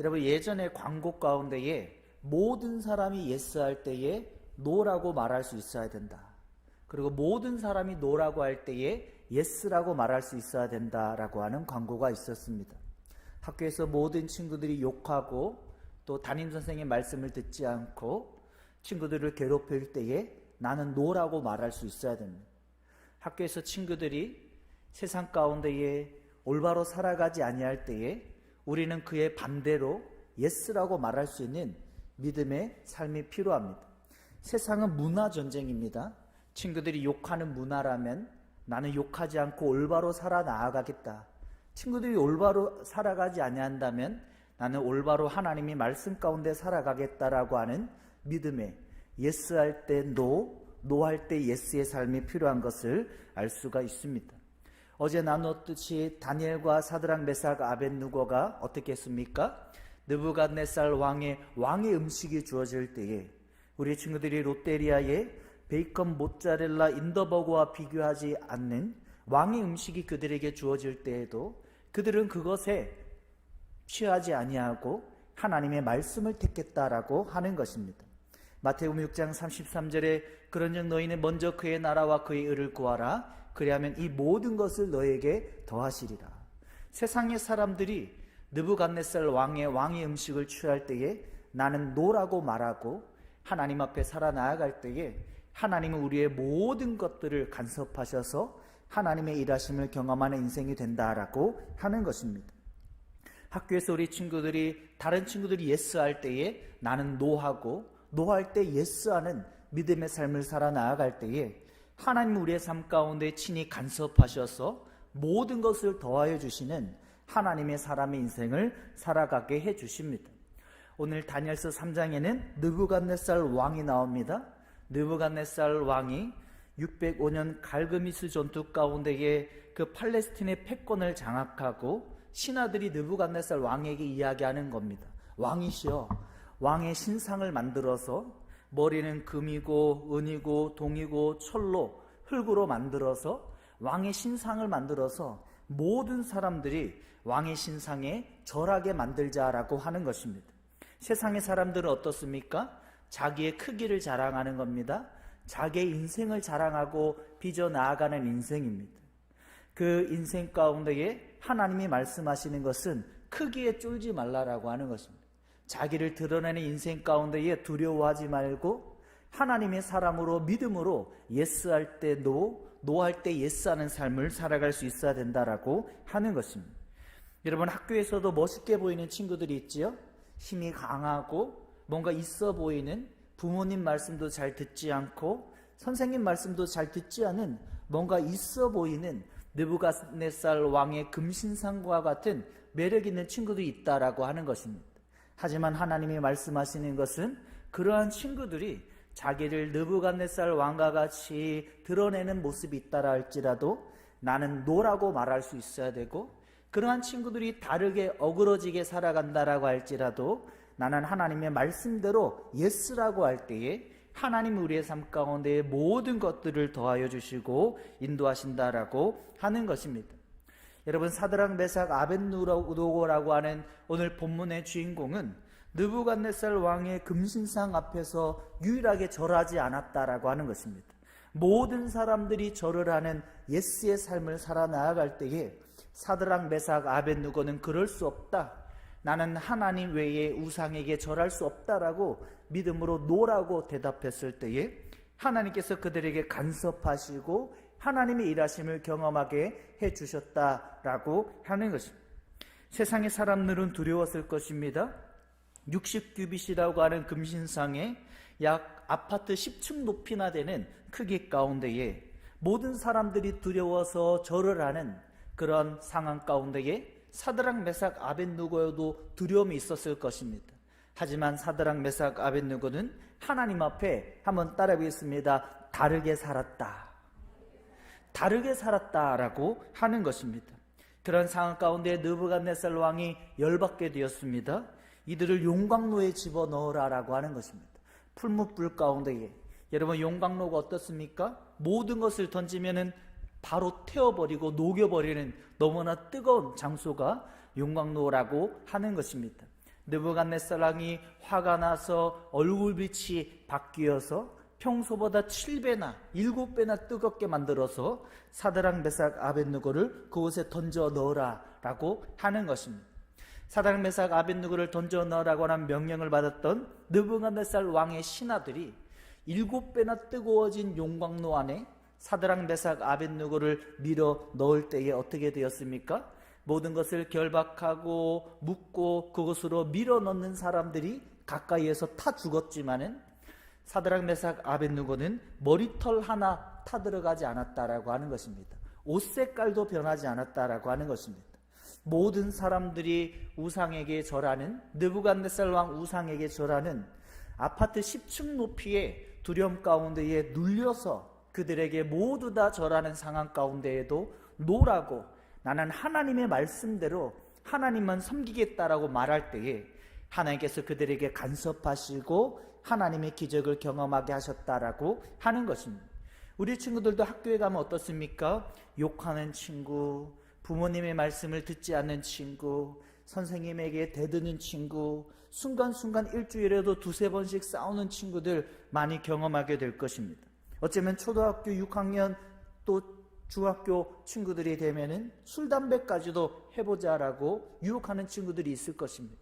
여러분, 예전에 광고 가운데에 모든 사람이 예스 할 때에 노라고 말할 수 있어야 된다. 그리고 모든 사람이 노라고 할 때에 예스라고 말할 수 있어야 된다라고 하는 광고가 있었습니다. 학교에서 모든 친구들이 욕하고 또 담임선생의 말씀을 듣지 않고 친구들을 괴롭힐 때에 나는 노라고 말할 수 있어야 됩니다. 학교에서 친구들이 세상 가운데에 올바로 살아가지 아니할 때에 우리는 그의 반대로 예스라고 말할 수 있는 믿음의 삶이 필요합니다. 세상은 문화 전쟁입니다. 친구들이 욕하는 문화라면 나는 욕하지 않고 올바로 살아나가겠다. 친구들이 올바로 살아가지 아니한다면 나는 올바로 하나님의 말씀 가운데 살아가겠다라고 하는 믿음의 예스 할 때 노, 노 할 때 예스의 삶이 필요한 것을 알 수가 있습니다. 어제 나눴듯이 다니엘과 사드락 메삭 아벳느고가 어떻게 했습니까? 느부갓네살 왕의 음식이 주어질 때에 우리 친구들이 롯데리아의 베이컨 모짜렐라 인더버거와 비교하지 않는 왕의 음식이 그들에게 주어질 때에도 그들은 그것에 취하지 아니하고 하나님의 말씀을 택했다라고 하는 것입니다. 마태복음 6장 33절에 그런즉 너희는 먼저 그의 나라와 그의 의를 구하라. 그리하면 이 모든 것을 너에게 더하시리라. 세상의 사람들이 느부갓네살 왕의 음식을 취할 때에 나는 노라고 말하고 하나님 앞에 살아나아갈 때에 하나님은 우리의 모든 것들을 간섭하셔서 하나님의 일하심을 경험하는 인생이 된다라고 하는 것입니다. 학교에서 우리 친구들이 다른 친구들이 예스 할 때에 나는 노하고 노할 때 예스하는 믿음의 삶을 살아나아갈 때에 하나님 우리의 삶 가운데 친히 간섭하셔서 모든 것을 더하여 주시는 하나님의 사람의 인생을 살아가게 해주십니다. 오늘 다니엘서 3장에는 느부갓네살 왕이 나옵니다. 느부갓네살 왕이 605년 갈그미스 전투 가운데에 그 팔레스틴의 패권을 장악하고 신하들이 느부갓네살 왕에게 이야기하는 겁니다. 왕이시여, 왕의 신상을 만들어서 머리는 금이고 은이고 동이고 철로 흙으로 만들어서 왕의 신상을 만들어서 모든 사람들이 왕의 신상에 절하게 만들자라고 하는 것입니다. 세상의 사람들은 어떻습니까? 자기의 크기를 자랑하는 겁니다. 자기의 인생을 자랑하고 빚어나아가는 인생입니다. 그 인생 가운데에 하나님이 말씀하시는 것은 크기에 쫄지 말라라고 하는 것입니다. 자기를 드러내는 인생 가운데에 두려워하지 말고 하나님의 사람으로 믿음으로 예스할 때 노, 노할 때 예스하는 삶을 살아갈 수 있어야 된다라고 하는 것입니다. 여러분, 학교에서도 멋있게 보이는 친구들이 있지요? 힘이 강하고 뭔가 있어 보이는, 부모님 말씀도 잘 듣지 않고 선생님 말씀도 잘 듣지 않은 뭔가 있어 보이는 느부갓네살 왕의 금신상과 같은 매력 있는 친구들이 있다라고 하는 것입니다. 하지만 하나님이 말씀하시는 것은 그러한 친구들이 자기를 느부갓네살 왕과 같이 드러내는 모습이 있다라 할지라도 나는 노라고 말할 수 있어야 되고, 그러한 친구들이 다르게 어그러지게 살아간다라고 할지라도 나는 하나님의 말씀대로 예스라고 할 때에 하나님 우리의 삶 가운데 모든 것들을 더하여 주시고 인도하신다라고 하는 것입니다. 여러분, 사드락 메삭 아벳느고라고 하는 오늘 본문의 주인공은 느부갓네살 왕의 금신상 앞에서 유일하게 절하지 않았다라고 하는 것입니다. 모든 사람들이 절을 하는 예스의 삶을 살아나아갈 때에 사드락 메삭 아벳느고는 그럴 수 없다, 나는 하나님 외에 우상에게 절할 수 없다라고 믿음으로 노라고 대답했을 때에 하나님께서 그들에게 간섭하시고 하나님의 일하심을 경험하게 해주셨다라고 하는 것입니다. 세상의 사람들은 두려웠을 것입니다. 60규빗이라고 하는 금신상에 약 아파트 10층 높이나 되는 크기 가운데에 모든 사람들이 두려워서 절을 하는 그런 상황 가운데에 사드락 메삭 아벳느고에도 두려움이 있었을 것입니다. 하지만 사드락 메삭 아벳느고는 하나님 앞에 한번 따라하겠습니다. 다르게 살았다. 다르게 살았다라고 하는 것입니다. 그런 상황 가운데 느부갓네살 왕이 열받게 되었습니다. 이들을 용광로에 집어넣으라라고 하는 것입니다. 풀무불 가운데에. 여러분, 용광로가 어떻습니까? 모든 것을 던지면은 바로 태워버리고 녹여버리는 너무나 뜨거운 장소가 용광로라고 하는 것입니다. 느부갓네살 왕이 화가 나서 얼굴빛이 바뀌어서 평소보다 7배나 7배나 뜨겁게 만들어서 사드락 메삭 아벳느고를 그곳에 던져 넣으라 라고 하는 것입니다. 사드락 메삭 아벳느고를 던져 넣으라고 하는 명령을 받았던 느부갓네살 왕의 신하들이 7배나 뜨거워진 용광로 안에 사드락 메삭 아벳느고를 밀어 넣을 때에 어떻게 되었습니까? 모든 것을 결박하고 묶고 그곳으로 밀어 넣는 사람들이 가까이에서 타 죽었지만은 사드락 메삭 아벳느고는 머리털 하나 타들어가지 않았다라고 하는 것입니다. 옷 색깔도 변하지 않았다라고 하는 것입니다. 모든 사람들이 우상에게 절하는, 느부갓네살 왕 우상에게 절하는 아파트 10층 높이의 두려움 가운데에 눌려서 그들에게 모두 다 절하는 상황 가운데에도 노라고, 나는 하나님의 말씀대로 하나님만 섬기겠다라고 말할 때에 하나님께서 그들에게 간섭하시고 하나님의 기적을 경험하게 하셨다라고 하는 것입니다. 우리 친구들도 학교에 가면 어떻습니까? 욕하는 친구, 부모님의 말씀을 듣지 않는 친구, 선생님에게 대드는 친구, 순간순간 일주일에도 2-3번씩 싸우는 친구들 많이 경험하게 될 것입니다. 어쩌면 초등학교 6학년 또 중학교 친구들이 되면은 술, 담배까지도 해보자라고 유혹하는 친구들이 있을 것입니다.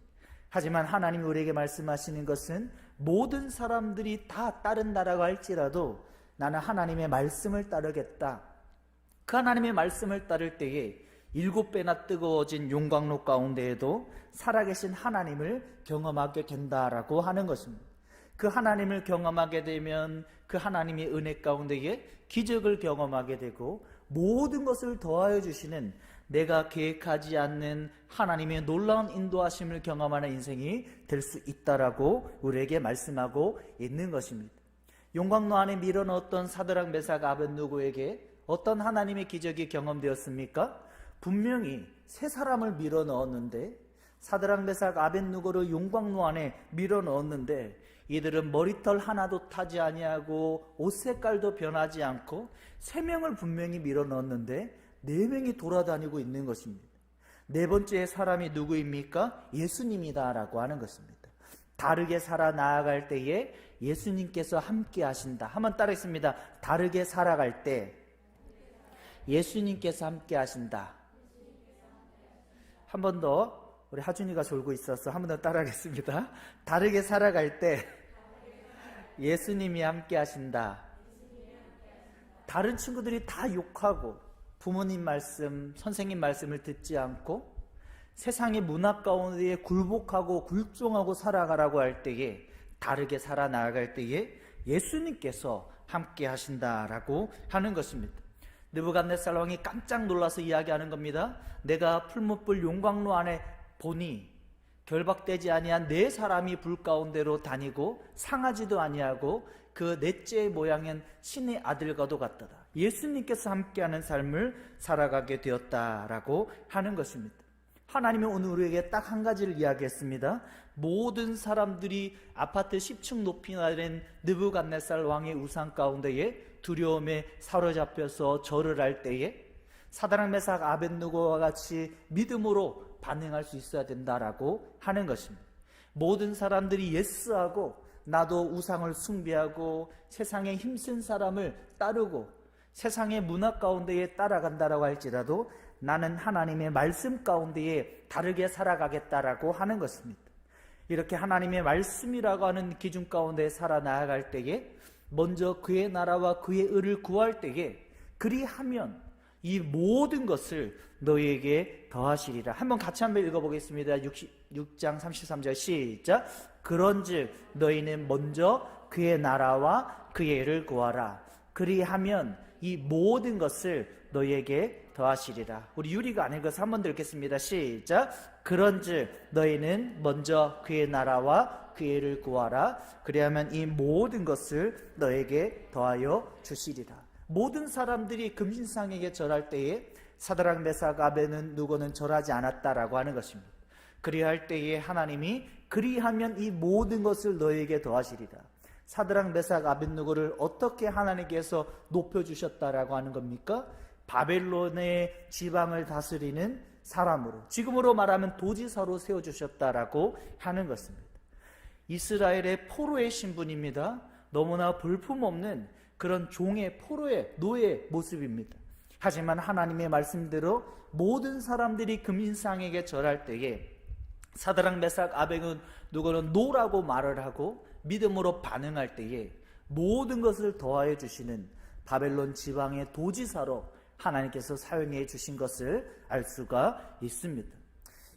하지만 하나님이 우리에게 말씀하시는 것은 모든 사람들이 다 따른다라고 할지라도 나는 하나님의 말씀을 따르겠다. 그 하나님의 말씀을 따를 때에 7배나 뜨거워진 용광로 가운데에도 살아계신 하나님을 경험하게 된다라고 하는 것입니다. 그 하나님을 경험하게 되면 그 하나님의 은혜 가운데에 기적을 경험하게 되고 모든 것을 더하여 주시는 내가 계획하지 않는 하나님의 놀라운 인도하심을 경험하는 인생이 될 수 있다라고 우리에게 말씀하고 있는 것입니다. 용광로 안에 밀어넣었던 사드락 메삭 아벳느고에게 어떤 하나님의 기적이 경험되었습니까? 분명히 세 사람을 밀어넣었는데, 사드락 메삭 아벳느고를 용광로 안에 밀어넣었는데 이들은 머리털 하나도 타지 아니하고 옷 색깔도 변하지 않고 3명을 분명히 밀어넣었는데 4명이 돌아다니고 있는 것입니다. 4번째 사람이 누구입니까? 예수님이다 라고 하는 것입니다. 다르게 살아 나아갈 때에 예수님께서 함께 하신다. 한번 따라했습니다. 다르게 살아갈 때 예수님께서 함께 하신다. 한 번 더, 우리 하준이가 졸고 있어서 한 번 더 따라하겠습니다. 다르게 살아갈 때 예수님이 함께 하신다. 다른 친구들이 다 욕하고 부모님 말씀, 선생님 말씀을 듣지 않고 세상의 문화 가운데 굴복하고 굴종하고 살아가라고 할 때에, 다르게 살아나갈 때에 예수님께서 함께 하신다라고 하는 것입니다. 느부갓네살 왕이 깜짝 놀라서 이야기하는 겁니다. 내가 풀무불 용광로 안에 보니 결박되지 아니한 4사람이 불 가운데로 다니고 상하지도 아니하고 그 넷째의 모양은 신의 아들과도 같더라. 예수님께서 함께하는 삶을 살아가게 되었다라고 하는 것입니다. 하나님은 오늘 우리에게 딱 한 가지를 이야기했습니다. 모든 사람들이 아파트 10층 높이나 된 느부갓네살 왕의 우상 가운데에 두려움에 사로잡혀서 절을 할 때에 사드락 메삭 아벳느고와 같이 믿음으로 반응할 수 있어야 된다라고 하는 것입니다. 모든 사람들이 예스하고 나도 우상을 숭배하고 세상에 힘쓴 사람을 따르고 세상의 문화 가운데에 따라간다라고 할지라도 나는 하나님의 말씀 가운데에 다르게 살아가겠다라고 하는 것입니다. 이렇게 하나님의 말씀이라고 하는 기준 가운데 살아나아갈 때에 먼저 그의 나라와 그의 의를 구할 때에 그리하면 이 모든 것을 너희에게 더하시리라. 한번 같이 한번 읽어보겠습니다. 6장 33절 시작. 그런즉 너희는 먼저 그의 나라와 그의 의를 구하라. 그리하면 이 모든 것을 너희에게 더하시리라. 우리 유리가 안 읽어서 한 번 더 읽겠습니다. 시작. 그런즉 너희는 먼저 그의 나라와 그의 의를 구하라. 그리하면 이 모든 것을 너에게 더하여 주시리라. 모든 사람들이 금신상에게 절할 때에 사드락 메삭 아벳느고는 절하지 않았다라고 하는 것입니다. 그리할 때에 하나님이 그리하면 이 모든 것을 너에게 더하시리라. 사드락 메삭 아벳느고를 어떻게 하나님께서 높여주셨다라고 하는 겁니까? 바벨론의 지방을 다스리는 사람으로, 지금으로 말하면 도지사로 세워주셨다라고 하는 것입니다. 이스라엘의 포로의 신분입니다. 너무나 볼품없는 그런 종의, 포로의, 노예의 모습입니다. 하지만 하나님의 말씀대로 모든 사람들이 금인상에게 절할 때에 사드락 메삭 아벳느고는 노라고 말을 하고 믿음으로 반응할 때에 모든 것을 더하여 주시는 바벨론 지방의 도지사로 하나님께서 사용해 주신 것을 알 수가 있습니다.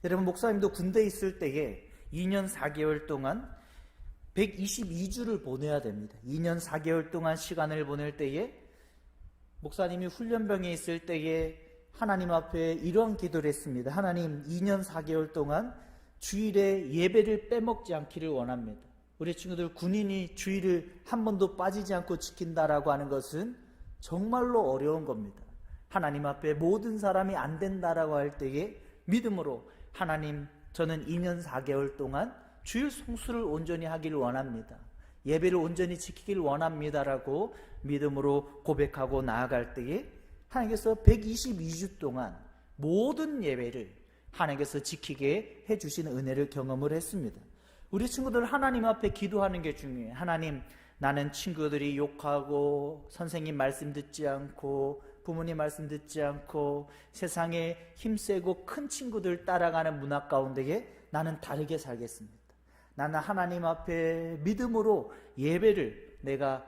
여러분, 목사님도 군대에 있을 때에 2년 4개월 동안 122주를 보내야 됩니다. 2년 4개월 동안 시간을 보낼 때에 목사님이 훈련병에 있을 때에 하나님 앞에 이런 기도를 했습니다. 하나님, 2년 4개월 동안 주일에 예배를 빼먹지 않기를 원합니다. 우리 친구들, 군인이 주일을 한 번도 빠지지 않고 지킨다라고 하는 것은 정말로 어려운 겁니다. 하나님 앞에 모든 사람이 안 된다라고 할 때에 믿음으로 하나님, 저는 2년 4개월 동안 주일 성수를 온전히 하기를 원합니다. 예배를 온전히 지키기를 원합니다라고 믿음으로 고백하고 나아갈 때에 하나님께서 122주 동안 모든 예배를 하나님께서 지키게 해주시는 은혜를 경험을 했습니다. 우리 친구들, 하나님 앞에 기도하는 게 중요해요. 하나님, 나는 친구들이 욕하고 선생님 말씀 듣지 않고 부모님 말씀 듣지 않고 세상에 힘세고 큰 친구들 따라가는 문화 가운데에 나는 다르게 살겠습니다. 나는 하나님 앞에 믿음으로 예배를 내가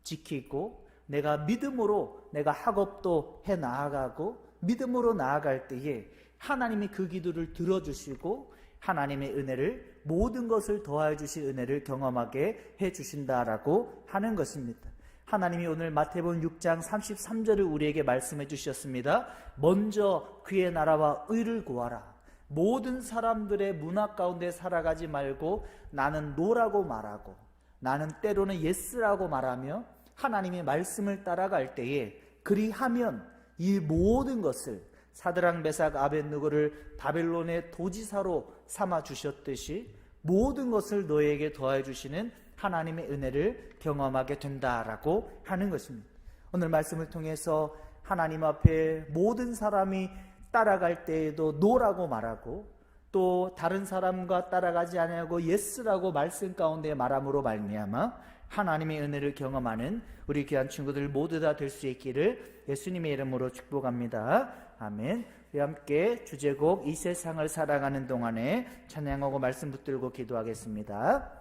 지키고 내가 믿음으로 내가 학업도 해 나아가고 믿음으로 나아갈 때에 하나님이 그 기도를 들어주시고 하나님의 은혜를, 모든 것을 더하여 주실 은혜를 경험하게 해주신다라고 하는 것입니다. 하나님이 오늘 마태복음 6장 33절을 우리에게 말씀해 주셨습니다. 먼저 그의 나라와 의를 구하라. 모든 사람들의 문화 가운데 살아가지 말고 나는 노라고 말하고 나는 때로는 예스라고 말하며 하나님의 말씀을 따라갈 때에 그리하면 이 모든 것을 사드락 메삭 아벳느고를 바벨론의 도지사로 삼아 주셨듯이 모든 것을 너에게 더해 주시는 하나님의 은혜를 경험하게 된다라고 하는 것입니다. 오늘 말씀을 통해서 하나님 앞에 모든 사람이 따라갈 때에도 노라고 말하고 또 다른 사람과 따라가지 아니하고 예스라고 말씀 가운데 말함으로 말미암아 하나님의 은혜를 경험하는 우리 귀한 친구들 모두 다 될 수 있기를 예수님의 이름으로 축복합니다. 아멘. 우리 함께 주제곡 이 세상을 살아가는 동안에 찬양하고 말씀 붙들고 기도하겠습니다.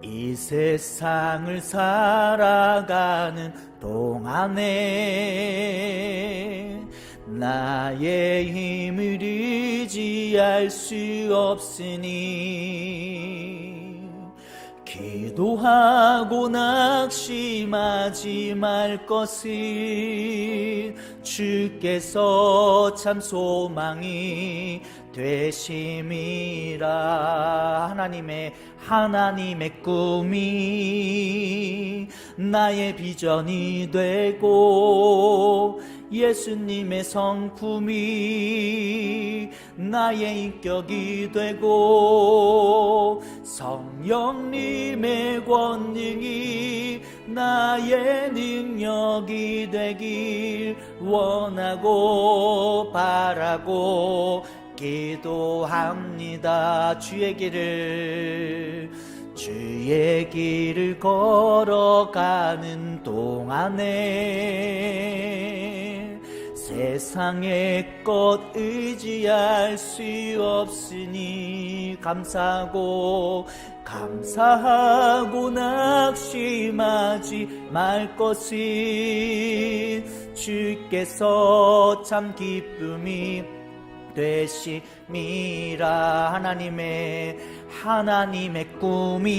이 세상을 살아가는 동안에 나의 힘을 의지할 수 없으니 기도하고 낙심하지 말 것을 주께서 참 소망이 되심이라. 하나님의 꿈이 나의 비전이 되고 예수님의 성품이 나의 인격이 되고 성령님의 권능이 나의 능력이 되길 원하고 바라고 기도합니다. 주의 길을 걸어가는 동안에 세상의 것 의지할 수 없으니 감사하고 낙심하지 말 것을 주께서 참 기쁨이 되심이라. 하나님의 꿈이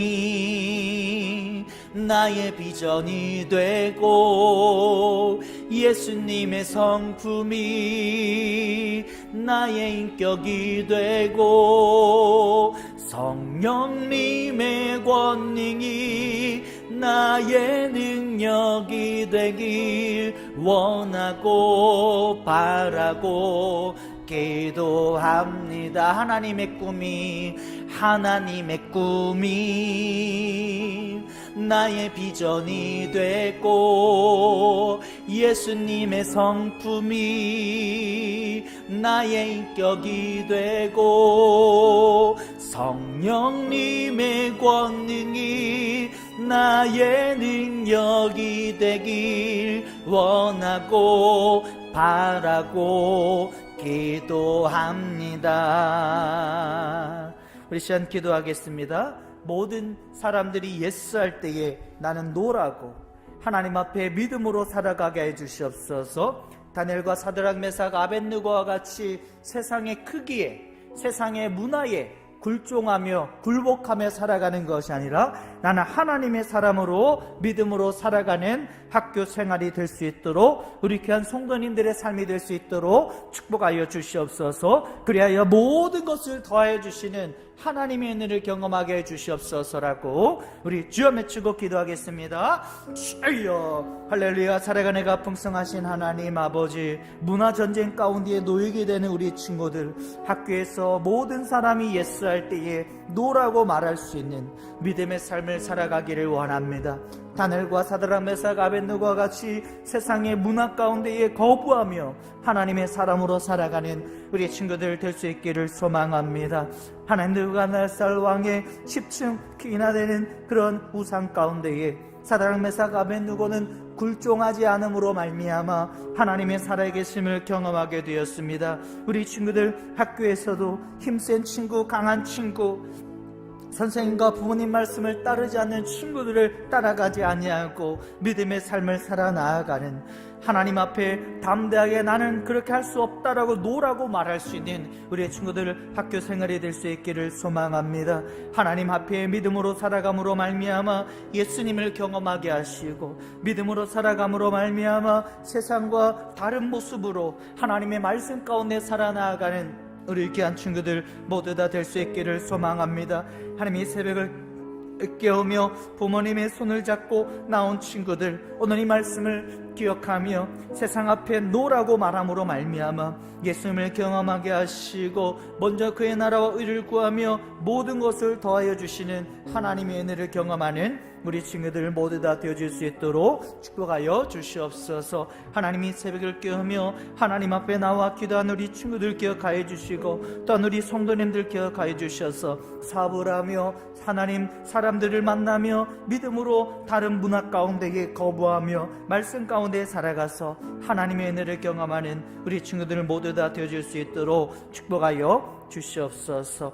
나의 비전이 되고 예수님의 성품이 나의 인격이 되고 성령님의 권능이 나의 능력이 되길 원하고 바라고 기도합니다. 하나님의 꿈이 나의 비전이 되고 예수님의 성품이 나의 인격이 되고 성령님의 권능이 나의 능력이 되길 원하고 바라고 기도합니다. 우리 시간 기도하겠습니다. 모든 사람들이 예스할 때에 나는 노라고 하나님 앞에 믿음으로 살아가게 해주시옵소서. 다니엘과 사드락 메삭 아벳느고와 같이 세상의 크기에 세상의 문화에 굴종하며 굴복하며 살아가는 것이 아니라 나는 하나님의 사람으로 믿음으로 살아가는 학교 생활이 될 수 있도록 우리 귀한 성도님들의 삶이 될 수 있도록 축복하여 주시옵소서. 그리하여 모든 것을 더하여 주시는 하나님의 은혜를 경험하게 해주시옵소서라고 우리 주여 맺히고 기도하겠습니다. 주여 할렐루야. 살아가는 가 풍성하신 하나님 아버지, 문화전쟁 가운데 놓이게 되는 우리 친구들, 학교에서 모든 사람이 예스할 때에 노라고 말할 수 있는 믿음의 삶을 살아가기를 원합니다. 다니엘과 사드락 메삭 아벳느고와 같이 세상의 문화 가운데에 거부하며 하나님의 사람으로 살아가는 우리 친구들 될 수 있기를 소망합니다. 하나님 느부갓네살 왕의 10층이나 되는 그런 우상 가운데에 사드락 메삭 아벳느고는 굴종하지 않음으로 말미암아 하나님의 살아계심을 경험하게 되었습니다. 우리 친구들 학교에서도 힘센 친구, 강한 친구, 선생님과 부모님 말씀을 따르지 않는 친구들을 따라가지 아니하고 믿음의 삶을 살아나아가는 하나님 앞에 담대하게 나는 그렇게 할 수 없다라고 노라고 말할 수 있는 우리의 친구들 학교 생활이 될 수 있기를 소망합니다. 하나님 앞에 믿음으로 살아감으로 말미암아 예수님을 경험하게 하시고 믿음으로 살아감으로 말미암아 세상과 다른 모습으로 하나님의 말씀 가운데 살아나아가는 우리 귀한 친구들 모두 다 될 수 있기를 소망합니다. 하나님 이 새벽을 깨우며 부모님의 손을 잡고 나온 친구들, 오늘 이 말씀을 기억하며 세상 앞에 노라고 말함으로 말미암아 예수님을 경험하게 하시고 먼저 그의 나라와 의를 구하며 모든 것을 더하여 주시는 하나님의 은혜를 경험하는 우리 친구들 모두 다 되어줄 수 있도록 축복하여 주시옵소서. 하나님이 새벽을 깨우며 하나님 앞에 나와 기도한 우리 친구들 기억하여 주시고 또한 우리 성도님들 기억하여 주셔서 사업을 하며 하나님 사람들을 만나며 믿음으로 다른 문화 가운데에 거부하며 말씀 가운데 살아가서 하나님의 은혜를 경험하는 우리 친구들 모두 다 되어줄 수 있도록 축복하여 주시옵소서.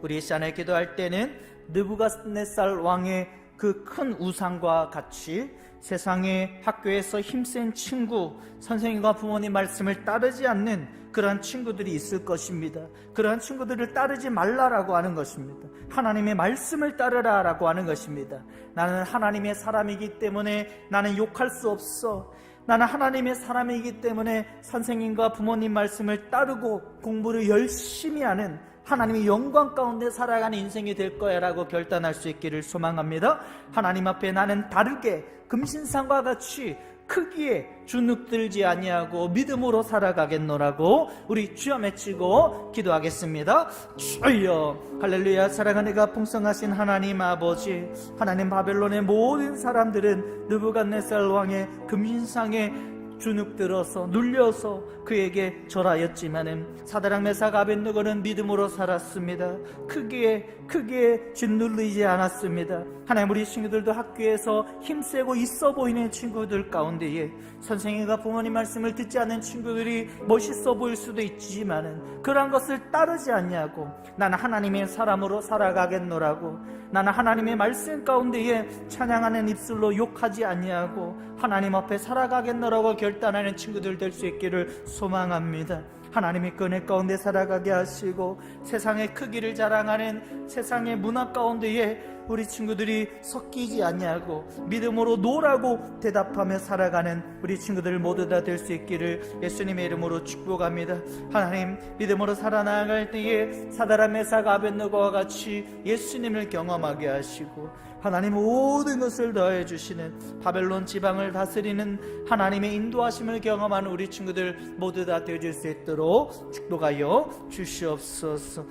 우리 이 시간에 기도할 때는 느부갓네살 왕의 그 큰 우상과 같이 세상의 학교에서 힘센 친구, 선생님과 부모님 말씀을 따르지 않는 그러한 친구들이 있을 것입니다. 그러한 친구들을 따르지 말라라고 하는 것입니다. 하나님의 말씀을 따르라라고 하는 것입니다. 나는 하나님의 사람이기 때문에 나는 욕할 수 없어. 나는 하나님의 사람이기 때문에 선생님과 부모님 말씀을 따르고 공부를 열심히 하는 하나님의 영광 가운데 살아가는 인생이 될 거야 라고 결단할 수 있기를 소망합니다. 하나님 앞에 나는 다르게 금신상과 같이 크기에 주눅들지 아니하고 믿음으로 살아가겠노라고 우리 주여 맺히고 기도하겠습니다. 주여 할렐루야. 사랑하는 이가 풍성하신 하나님 아버지, 하나님 바벨론의 모든 사람들은 느부갓네살 왕의 금신상에 주눅들어서 눌려서 그에게 절하였지만은 사드락 메삭 아벳느고는 믿음으로 살았습니다. 크기에 짓눌리지 않았습니다. 하나님 우리 친구들도 학교에서 힘세고 있어 보이는 친구들 가운데에 선생님과 부모님 말씀을 듣지 않는 친구들이 멋있어 보일 수도 있지만은 그러한 것을 따르지 않냐고 나는 하나님의 사람으로 살아가겠노라고 나는 하나님의 말씀 가운데에 찬양하는 입술로 욕하지 아니하고 하나님 앞에 살아가겠노라고 결단하는 친구들 될 수 있기를 소망합니다. 하나님의 은혜 가운데 살아가게 하시고 세상의 크기를 자랑하는 세상의 문화 가운데에 우리 친구들이 섞이지 아니하고 믿음으로 노라고 대답하며 살아가는 우리 친구들 모두 다 될 수 있기를 예수님의 이름으로 축복합니다. 하나님 믿음으로 살아나갈 때에 사드락 메삭 아벳느고와 같이 예수님을 경험하게 하시고 하나님 모든 것을 더해 주시는 바벨론 지방을 다스리는 하나님의 인도하심을 경험하는 우리 친구들 모두 다 되어줄 수 있도록 축복하여 주시옵소서.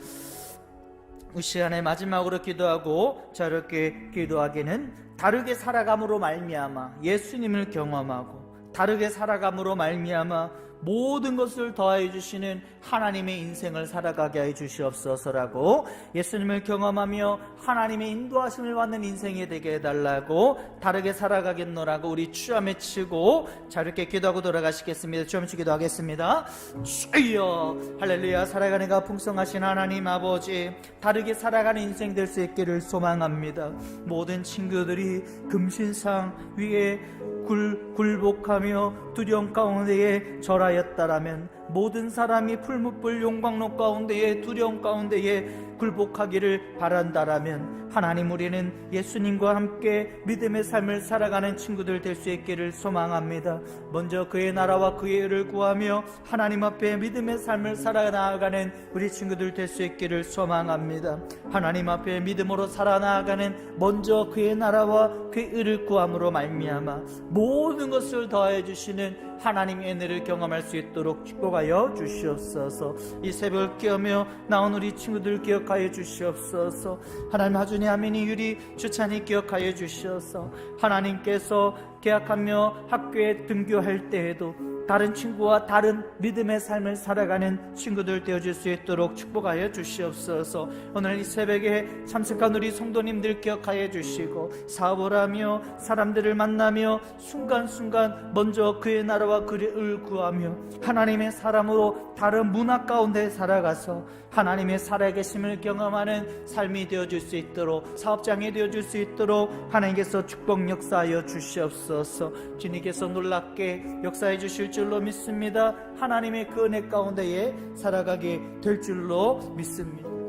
이 시간에 마지막으로 기도하고 저렇게 기도하기는 다르게 살아감으로 말미암아 예수님을 경험하고 다르게 살아감으로 말미암아 모든 것을 더해 주시는 하나님의 인생을 살아가게 해 주시옵소서라고 예수님을 경험하며 하나님의 인도하심을 받는 인생이 되게 해달라고 다르게 살아가겠노라고 우리 주여 치고 자 이렇게 기도하고 돌아가시겠습니다. 주여 치 기도하겠습니다. 주여 할렐루야. 살아가는 가 풍성하신 하나님 아버지 다르게 살아가는 인생 될 수 있기를 소망합니다. 모든 친구들이 금신상 위에 굴복하며 두려움 가운데에 절하였다라면 모든 사람이 풀무불 용광로 가운데에 두려움 가운데에 굴복하기를 바란다라면 하나님 우리는 예수님과 함께 믿음의 삶을 살아가는 친구들 될 수 있기를 소망합니다. 먼저 그의 나라와 그의 의를 구하며 하나님 앞에 믿음의 삶을 살아나가는 우리 친구들 될 수 있기를 소망합니다. 하나님 앞에 믿음으로 살아나가는 먼저 그의 나라와 그의 의를 구함으로 말미암아 모든 것을 더해 주시는 하나님의 은혜를 경험할 수 있도록 축복하여 주시옵소서. 이 새벽을 깨우며 나온 우리 친구들 기억하여 주시옵소서. 하나님 하준이 아멘이 유리 주찬이 기억하여 주시옵소서. 하나님께서 계약하며 학교에 등교할 때에도 다른 친구와 다른 믿음의 삶을 살아가는 친구들 되어줄 수 있도록 축복하여 주시옵소서. 오늘 이 새벽에 참석한 우리 성도님들 기억하여 주시고 사업을 하며 사람들을 만나며 순간순간 먼저 그의 나라와 그의 의를 구하며 하나님의 사람으로 다른 문화 가운데 살아가서 하나님의 살아계심을 경험하는 삶이 되어줄 수 있도록 사업장이 되어줄 수 있도록 하나님께서 축복 역사하여 주시옵소서. 주님께서 놀랍게 역사해 주실 줄로 믿습니다. 하나님의 그 은혜 가운데에 살아가게 될 줄로 믿습니다.